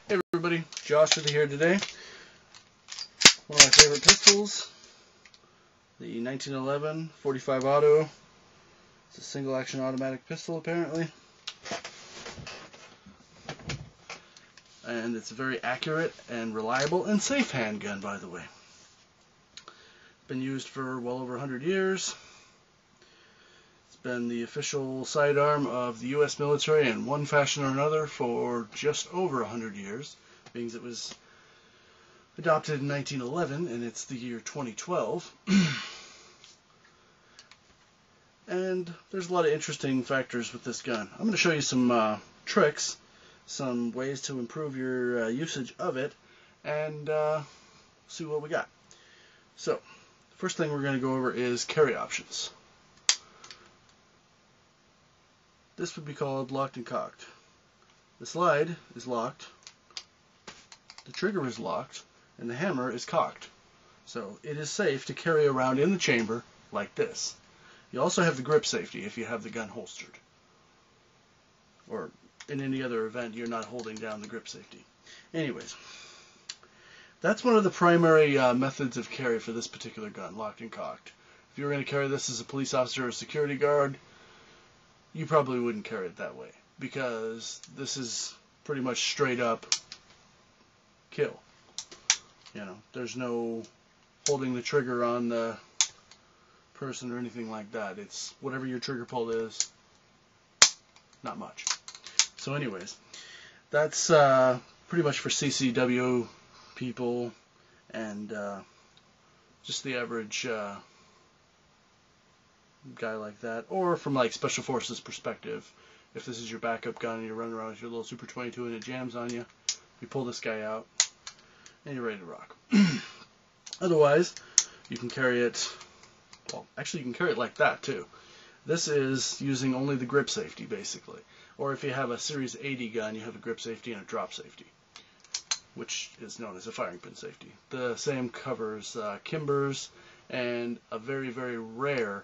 Hey everybody, Josh with you here today. One of my favorite pistols, the 1911 .45 Auto. It's a single action automatic pistol apparently. And it's a very accurate and reliable and safe handgun, by the way. Been used for well over 100 years. It's been the official sidearm of the U.S. military in one fashion or another for just over 100 years, being it was adopted in 1911 and it's the year 2012. And there's a lot of interesting factors with this gun. I'm going to show you some tricks, some ways to improve your usage of it, and see what we got. So, first thing we're going to go over is carry options. This would be called locked and cocked. The slide is locked, the trigger is locked, and the hammer is cocked. So it is safe to carry around in the chamber like this. You also have the grip safety if you have the gun holstered. Or in any other event, you're not holding down the grip safety. Anyways, that's one of the primary methods of carry for this particular gun, locked and cocked. If you were going to carry this as a police officer or a security guard, you probably wouldn't carry it that way, because this is pretty much straight up kill. You know, there's no holding the trigger on the person or anything like that. It's whatever your trigger pull is, not much. So anyways, that's pretty much for CCW people and just the average guy like that, or from like Special Forces perspective. If this is your backup gun and you're running around with your little Super 22 and it jams on you, you pull this guy out and you're ready to rock. Otherwise, you can carry it, well, actually you can carry it like that too. This is using only the grip safety basically. Or if you have a Series 80 gun, you have a grip safety and a drop safety, which is known as a firing pin safety. The same covers Kimbers and a very, very rare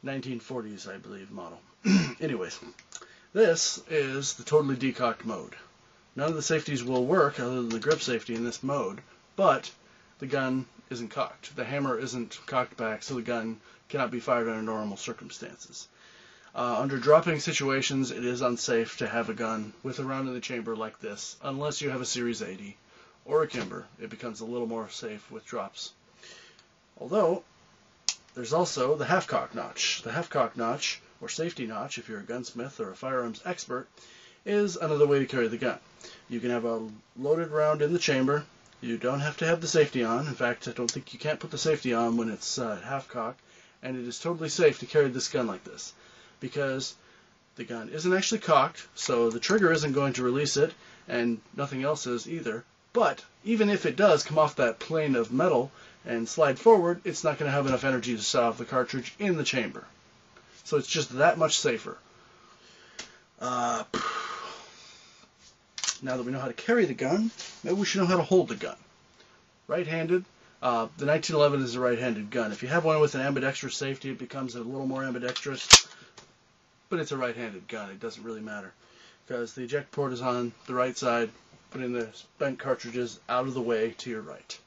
1940s, I believe, model. Anyways, this is the totally decocked mode. None of the safeties will work other than the grip safety in this mode, but the gun isn't cocked. The hammer isn't cocked back, so the gun cannot be fired under normal circumstances. Under dropping situations, it is unsafe to have a gun with a round in the chamber like this, unless you have a Series 80 or a Kimber. It becomes a little more safe with drops. Although, there's also the half-cock notch. The half-cock notch, or safety notch, if you're a gunsmith or a firearms expert, is another way to carry the gun. You can have a loaded round in the chamber. You don't have to have the safety on. In fact, I don't think you can't put the safety on when it's half-cocked, and it is totally safe to carry this gun like this, because the gun isn't actually cocked, so the trigger isn't going to release it, and nothing else is either. But even if it does come off that plane of metal and slide forward, it's not going to have enough energy to set off the cartridge in the chamber. So it's just that much safer. Now that we know how to carry the gun, maybe we should know how to hold the gun. Right-handed, the 1911 is a right-handed gun. If you have one with an ambidextrous safety, it becomes a little more ambidextrous, but it's a right-handed gun. It doesn't really matter, because the eject port is on the right side, putting the spent cartridges out of the way to your right.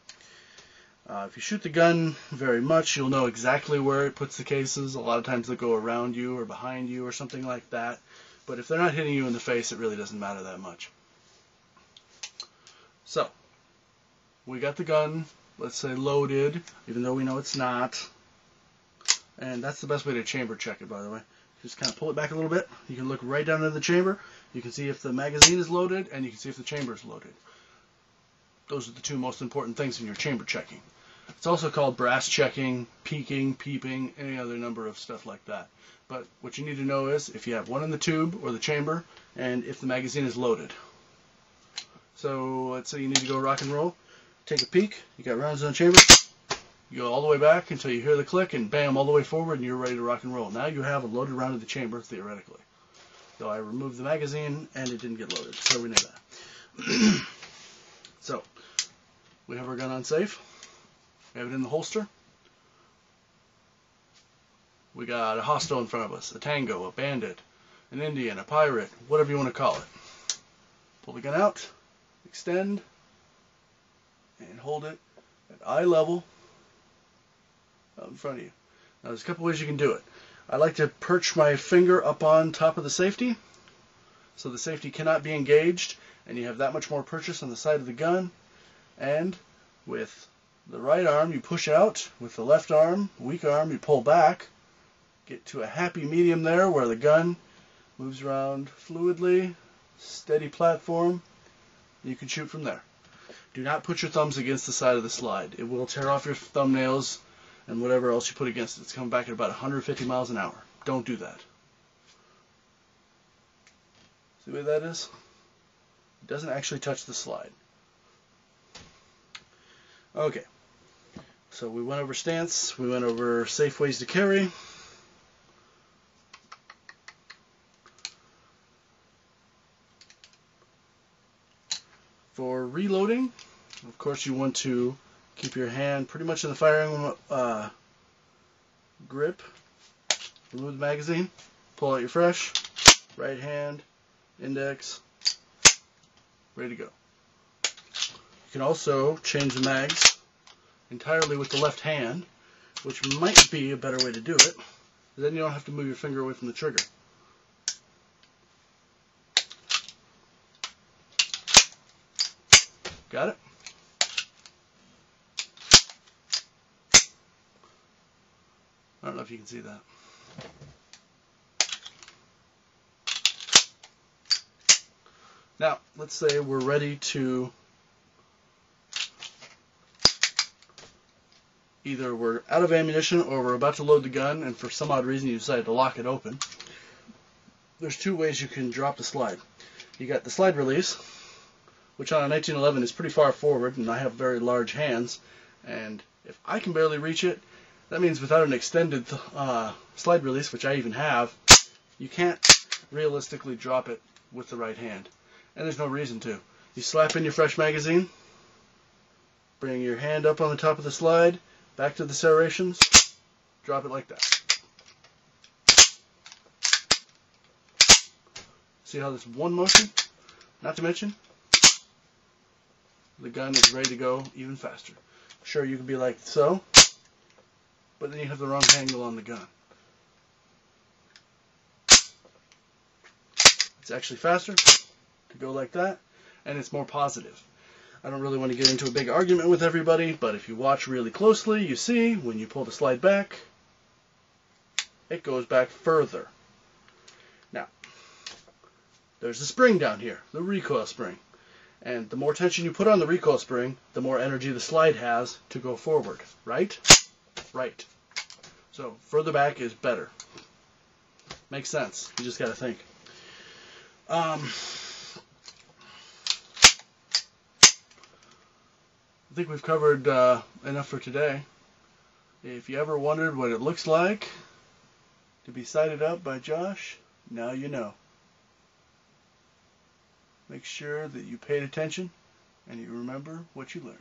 If you shoot the gun very much, you'll know exactly where it puts the cases. A lot of times they'll go around you or behind you or something like that. But if they're not hitting you in the face, it really doesn't matter that much. So, we got the gun, let's say loaded, even though we know it's not. And that's the best way to chamber check it, by the way. Just kind of pull it back a little bit. You can look right down into the chamber. You can see if the magazine is loaded, and you can see if the chamber is loaded. Those are the two most important things in your chamber checking. It's also called brass checking, peeking, peeping, any other number of stuff like that. But what you need to know is if you have one in the tube or the chamber, and if the magazine is loaded. So let's say you need to go rock and roll. Take a peek. You got rounds in the chamber. You go all the way back until you hear the click, and bam, all the way forward, and you're ready to rock and roll. Now you have a loaded round in the chamber, theoretically. So I removed the magazine, and it didn't get loaded, so we know that. So, we have our gun on safe. We have it in the holster. We got a hostile in front of us, a tango, a bandit, an Indian, a pirate, whatever you want to call it. Pull the gun out, extend and hold it at eye level out in front of you. Now there's a couple ways you can do it. I like to perch my finger up on top of the safety so the safety cannot be engaged, and you have that much more purchase on the side of the gun. And with the right arm you push out, with the left arm, weak arm, you pull back, get to a happy medium there where the gun moves around fluidly, steady platform. You can shoot from there. Do not put your thumbs against the side of the slide. It will tear off your thumbnails and whatever else you put against it. It's coming back at about 150 miles an hour. Don't do that. See what that is? It doesn't actually touch the slide. Okay. So we went over stance. We went over safe ways to carry. For reloading, of course, you want to keep your hand pretty much in the firing grip. Remove the magazine, pull out your fresh, right hand, index, ready to go. You can also change the mags entirely with the left hand, which might be a better way to do it. Then you don't have to move your finger away from the trigger. Got it? I don't know if you can see that. Now, let's say we're ready to either we're out of ammunition or we're about to load the gun, and for some odd reason you decided to lock it open. There's two ways you can drop the slide. You got the slide release, which on a 1911 is pretty far forward, and I have very large hands, and if I can barely reach it, that means without an extended slide release, which I even have, you can't realistically drop it with the right hand. And there's no reason to. You slap in your fresh magazine, bring your hand up on the top of the slide, back to the serrations, drop it like that. See how this one motion? Not to mention, the gun is ready to go even faster. Sure, you can be like so, but then you have the wrong angle on the gun. It's actually faster to go like that, and it's more positive. I don't really want to get into a big argument with everybody, but if you watch really closely, you see when you pull the slide back, it goes back further. Now, there's a spring down here, the recoil spring. And the more tension you put on the recoil spring, the more energy the slide has to go forward. Right? Right. So further back is better. Makes sense. You just got to think. I think we've covered enough for today. If you ever wondered what it looks like to be sighted up by Josh, now you know. Make sure that you paid attention and you remember what you learned.